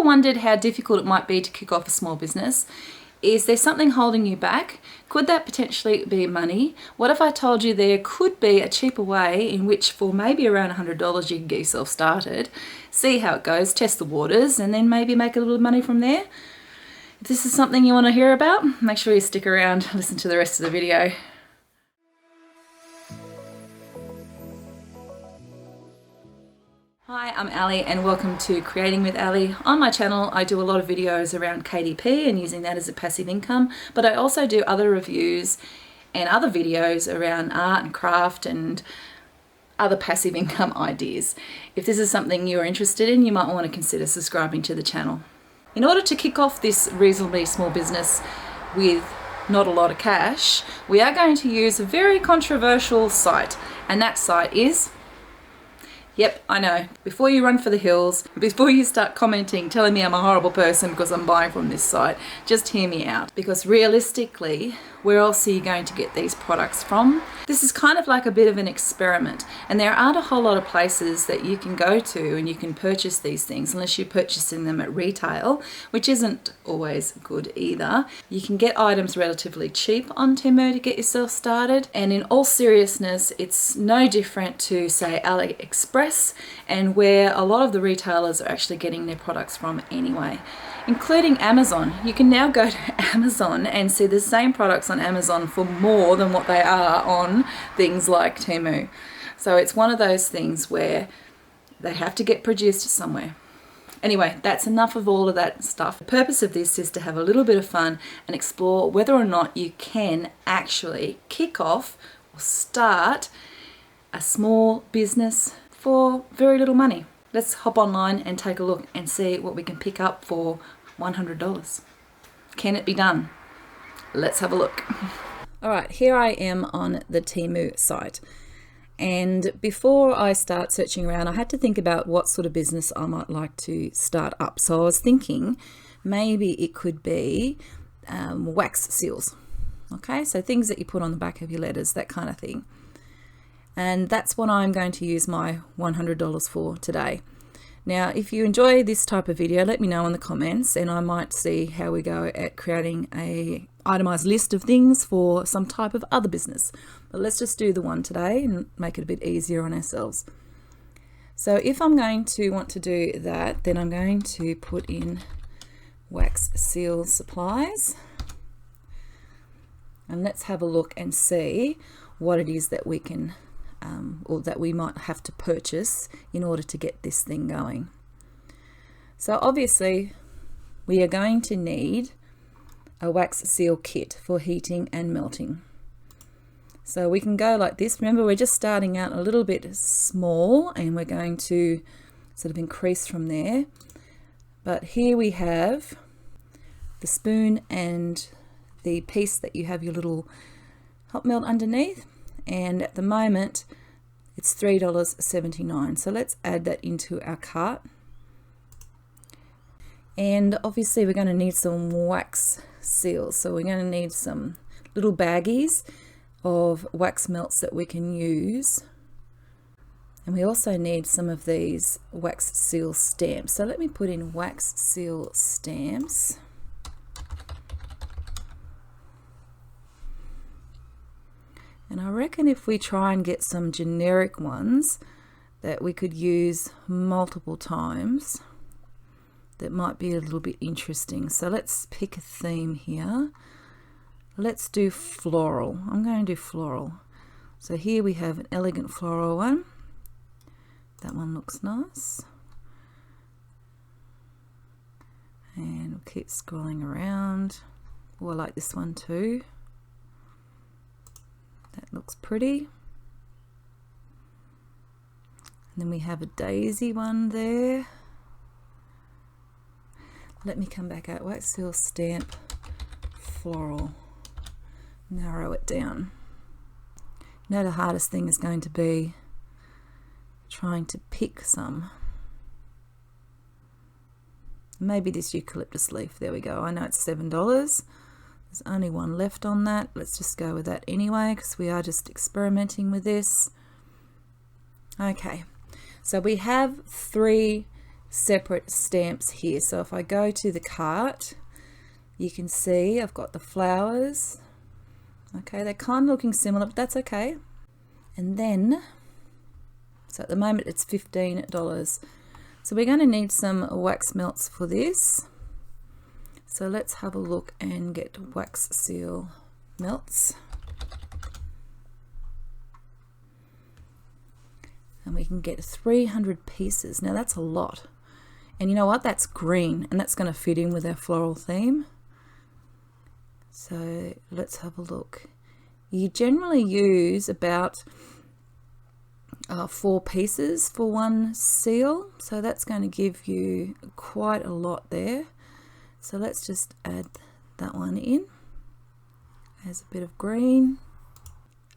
wondered how difficult it might be to kick off a small business? Is there something holding you back? Could that potentially be money? What if I told you there could be a cheaper way in which for maybe around $100 you can get yourself started, see how it goes, test the waters, and then maybe make a little money from there? If this is something you want to hear about, make sure you stick around, listen to the rest of the video. Hi, I'm Ali and welcome to Creating with Ali. On my channel I do a lot of videos around KDP and using that as a passive income, but I also do other reviews and other videos around art and craft and other passive income ideas. If this is something you're interested in, you might want to consider subscribing to the channel. In order to kick off this reasonably small business with not a lot of cash, we are going to use a very controversial site, and that site is... Yep, I know. Before you run for the hills, before you start commenting, telling me I'm a horrible person because I'm buying from this site, just hear me out. Because realistically, where else are you going to get these products from? This is kind of like a bit of an experiment, and there aren't a whole lot of places that you can go to and you can purchase these things unless you're purchasing them at retail, which isn't always good either. You can get items relatively cheap on TEMU to get yourself started, and in all seriousness, it's no different to, say, AliExpress, and where a lot of the retailers are actually getting their products from anyway, including Amazon. You can now go to Amazon and see the same products on Amazon for more than what they are on things like TEMU. So it's one of those things where they have to get produced somewhere. Anyway, that's enough of all of that stuff. The purpose of this is to have a little bit of fun and explore whether or not you can actually kick off or start a small business for very little money. Let's hop online and take a look and see what we can pick up for $100. Can it be done? Let's have a look. All right, here I am on the TEMU site. And before I start searching around, I had to think about what sort of business I might like to start up. So I was thinking maybe it could be wax seals. Okay, so things that you put on the back of your letters, that kind of thing. And that's what I'm going to use my $100 for today. Now, if you enjoy this type of video, let me know in the comments and I might see how we go at creating a itemized list of things for some type of other business. But let's just do the one today and make it a bit easier on ourselves. So if I'm going to want to do that, then I'm going to put in wax seal supplies. And let's have a look and see what it is that we can or that we might have to purchase in order to get this thing going. So obviously we are going to need a wax seal kit for heating and melting. So we can go like this. Remember, we're just starting out a little bit small and we're going to sort of increase from there. But here we have the spoon and the piece that you have your little hot melt underneath. And at the moment it's $3.79. So let's add that into our cart. And obviously we're going to need some wax seals. So we're going to need some little baggies of wax melts that we can use. And we also need some of these wax seal stamps. So let me put in wax seal stamps. And I reckon if we try and get some generic ones that we could use multiple times, that might be a little bit interesting. So let's pick a theme here. Let's do floral. I'm going to do floral. So here we have an elegant floral one. That one looks nice. And we'll keep scrolling around. Oh, I like this one too. That looks pretty. And then we have a daisy one there. Let me come back out. Wax seal stamp floral. Narrow it down. You know, the hardest thing is going to be trying to pick some. Maybe this eucalyptus leaf. There we go. I know it's $7. There's only one left on that. Let's just go with that anyway because we are just experimenting with this. Okay, so we have 3 separate stamps here. So if I go to the cart, you can see I've got the flowers. Okay, they're kind of looking similar, but that's okay. And then, so at the moment it's $15. So we're going to need some wax melts for this. So let's have a look and get wax seal melts. And we can get 300 pieces. Now that's a lot. And you know what? That's green, and that's going to fit in with our floral theme. So let's have a look. You generally use about 4 pieces for one seal. So that's going to give you quite a lot there. So let's just add that one in. There's a bit of green.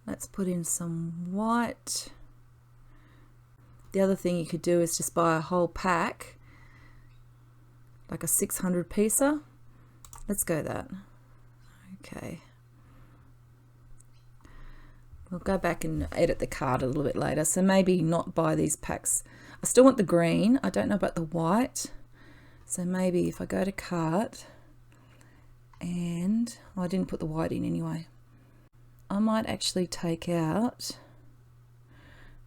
Let's put in some white. The other thing you could do is just buy a whole pack, like a 600 piecer. Let's go that. Okay. We'll go back and edit the card a little bit later. So maybe not buy these packs. I still want the green. I don't know about the white. So maybe if I go to cart and I didn't put the white in anyway. I might actually take out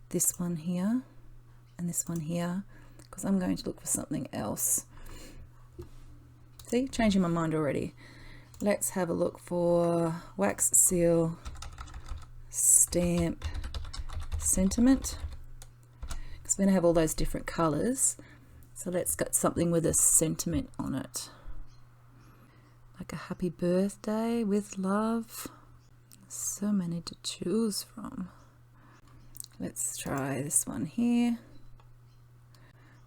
this one here and this one here, because I'm going to look for something else. See, changing my mind already. Let's have a look for wax seal stamp sentiment, because we're going to have all those different colors. So let's get something with a sentiment on it, like a happy birthday with love. So many to choose from. Let's try this one here.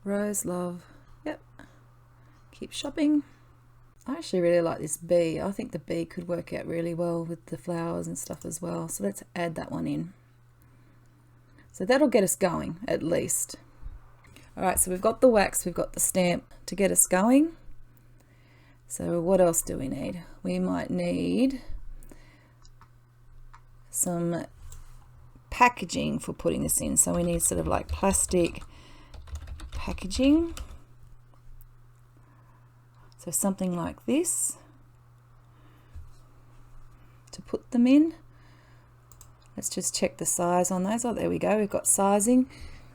Rose love. Yep. Keep shopping. I actually really like this bee. I think the bee could work out really well with the flowers and stuff as well. So let's add that one in. So that'll get us going at least. All right, so we've got the wax, we've got the stamp to get us going. So what else do we need? We might need some packaging for putting this in. So we need sort of like plastic packaging. So something like this to put them in. Let's just check the size on those. Oh, there we go, we've got sizing.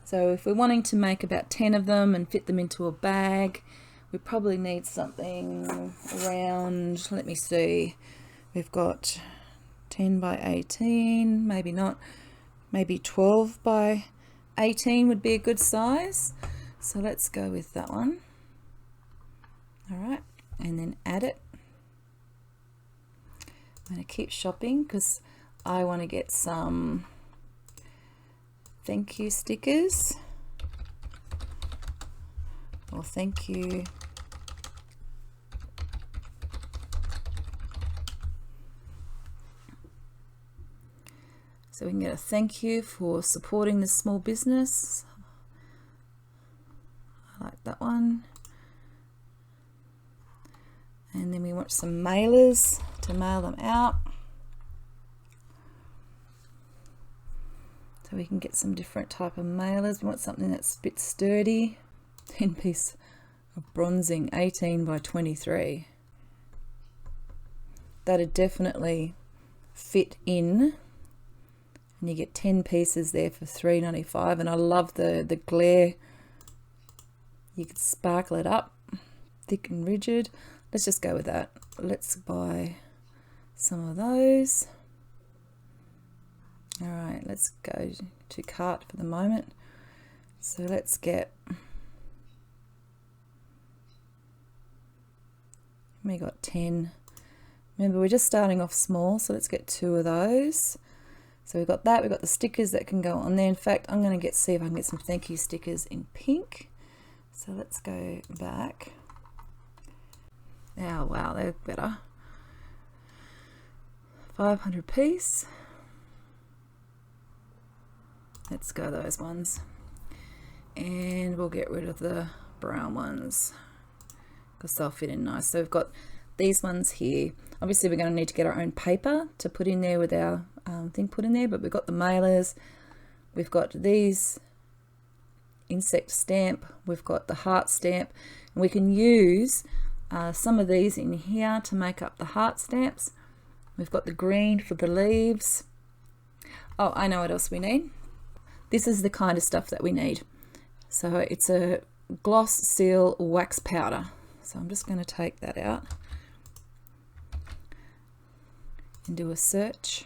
So if we're wanting to make about 10 of them and fit them into a bag, we probably need something around, let me see, we've got 10 by 18, maybe not, maybe 12 by 18 would be a good size. So let's go with that one. All right, and then add it. I'm going to keep shopping because I want to get some thank you stickers, or thank you so we can get a thank you for supporting this small business. I like that one. And then we want some mailers to mail them out. So we can get some different type of mailers. We want something that's a bit sturdy. 10 piece of bronzing, 18 by 23. That'd definitely fit in. And you get 10 pieces there for $3.95. And I love the glare. You could sparkle it up, thick and rigid. Let's just go with that. Let's buy some of those. All right, let's go to cart for the moment. So let's get, we got 10. Remember, we're just starting off small, so let's get 2 of those. So we've got that, we've got the stickers that can go on there. In fact, I'm going to see if I can get some thank you stickers in pink. So let's go back. Oh wow, they're better. 500 piece. Let's go those ones. And we'll get rid of the brown ones because they'll fit in nice. So we've got these ones here. Obviously we're going to need to get our own paper to put in there with our thing put in there, but we've got the mailers. We've got these insect stamp, we've got the heart stamp, and we can use some of these in here to make up the heart stamps. We've got the green for the leaves. Oh, I know what else we need. This is the kind of stuff that we need. So it's a gloss seal wax powder. So I'm just going to take that out and do a search.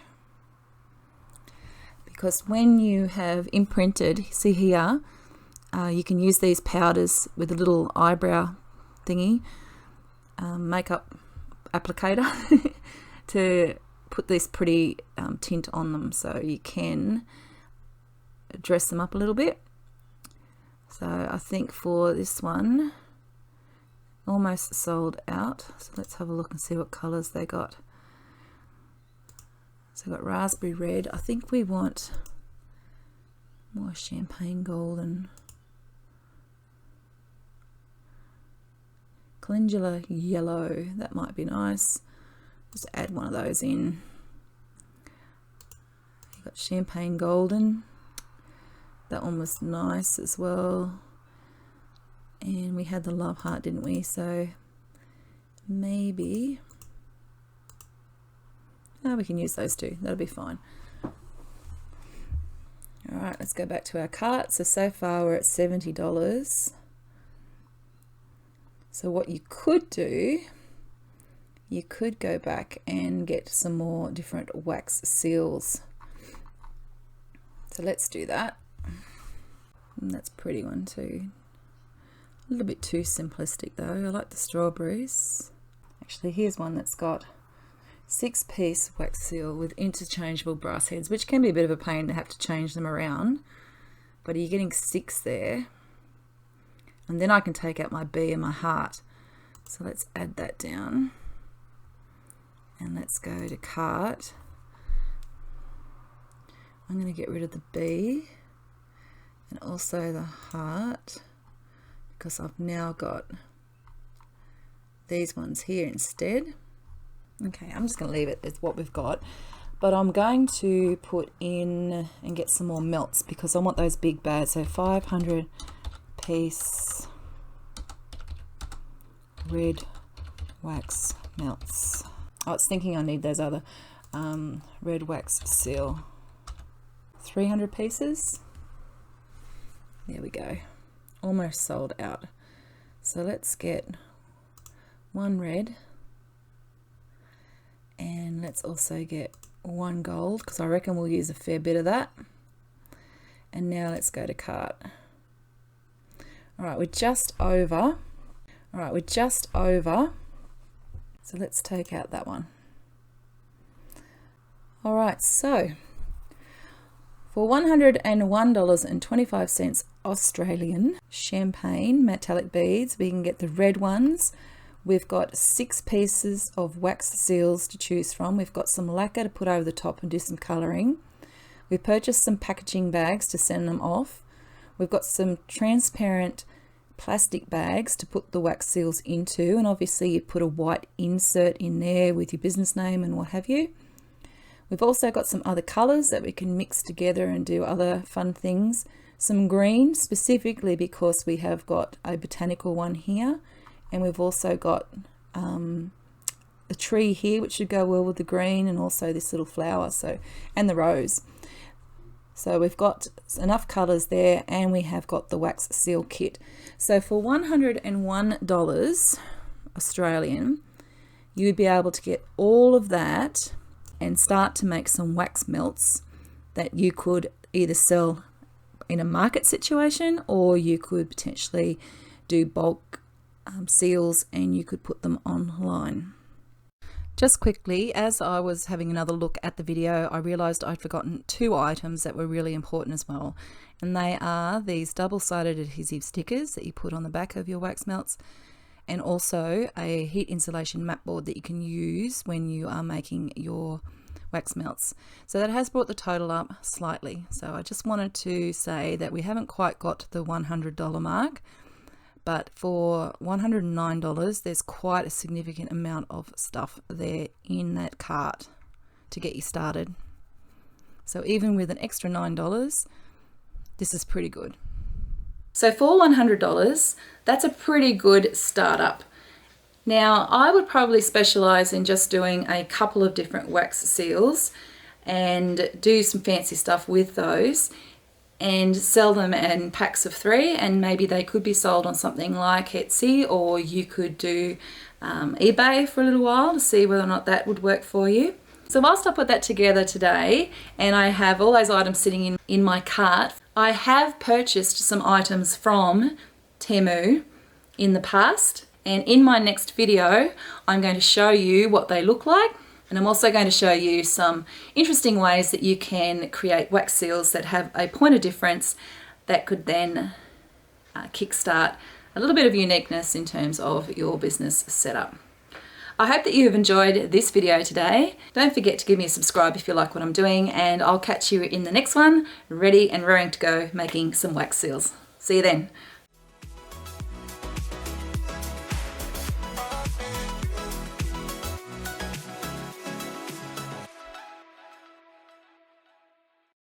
Because when you have imprinted, see here, you can use these powders with a little eyebrow thingy, makeup applicator, to put this pretty tint on them, so you can dress them up a little bit. So I think for this one, almost sold out. So let's have a look and see what colours they got. So we've got raspberry red. I think we want more champagne golden. Calendula yellow, that might be nice. Just add one of those in. You've got champagne golden. That one was nice as well. And we had the love heart, didn't we? So maybe we can use those two. That'll be fine. All right, let's go back to our cart. So far we're at $70. So what you could do, you could go back and get some more different wax seals. So let's do that. And that's a pretty one too. A little bit too simplistic though. I like the strawberries. Actually, here's one that's got 6-piece wax seal with interchangeable brass heads, which can be a bit of a pain to have to change them around, but you're getting 6 there. And then I can take out my B and my heart. So let's add that down. And let's go to cart. I'm going to get rid of the B and also the heart, because I've now got these ones here instead. Okay, I'm just going to leave it as what we've got, but I'm going to put in and get some more melts because I want those big bags. So 500 piece red wax melts. I was thinking I need those other red wax seal. 300 pieces. There we go. Almost sold out. So let's get one red. And let's also get one gold, because I reckon we'll use a fair bit of that. And now let's go to cart. All right, we're just over. All right, we're just over. So let's take out that one. All right, so for $101.25 Australian champagne metallic beads, we can get the red ones. We've got 6 pieces of wax seals to choose from. We've got some lacquer to put over the top and do some colouring. We've purchased some packaging bags to send them off. We've got some transparent plastic bags to put the wax seals into, and obviously you put a white insert in there with your business name and what have you. We've also got some other colours that we can mix together and do other fun things. Some green, specifically because we have got a botanical one here. And we've also got the tree here, which should go well with the green, and also this little flower, so, and the rose. So we've got enough colours there, and we have got the wax seal kit. So for $101 Australian, you would be able to get all of that and start to make some wax melts that you could either sell in a market situation, or you could potentially do bulk seals and you could put them online. Just quickly, as I was having another look at the video, I realised I'd forgotten 2 items that were really important as well, and they are these double-sided adhesive stickers that you put on the back of your wax melts, and also a heat insulation mat board that you can use when you are making your wax melts. So that has brought the total up slightly. So I just wanted to say that we haven't quite got to the $100 mark, but for $109, there's quite a significant amount of stuff there in that cart to get you started. So even with an extra $9, this is pretty good. So for $100, that's a pretty good startup. Now, I would probably specialize in just doing a couple of different wax seals and do some fancy stuff with those and sell them in packs of 3, and maybe they could be sold on something like Etsy, or you could do eBay for a little while to see whether or not that would work for you. So whilst I put that together today and I have all those items sitting in my cart, I have purchased some items from TEMU in the past, and in my next video I'm going to show you what they look like, and I'm also going to show you some interesting ways that you can create wax seals that have a point of difference that could then kickstart a little bit of uniqueness in terms of your business setup. I hope that you have enjoyed this video today. Don't forget to give me a subscribe if you like what I'm doing, and I'll catch you in the next one, ready and raring to go making some wax seals. See you then.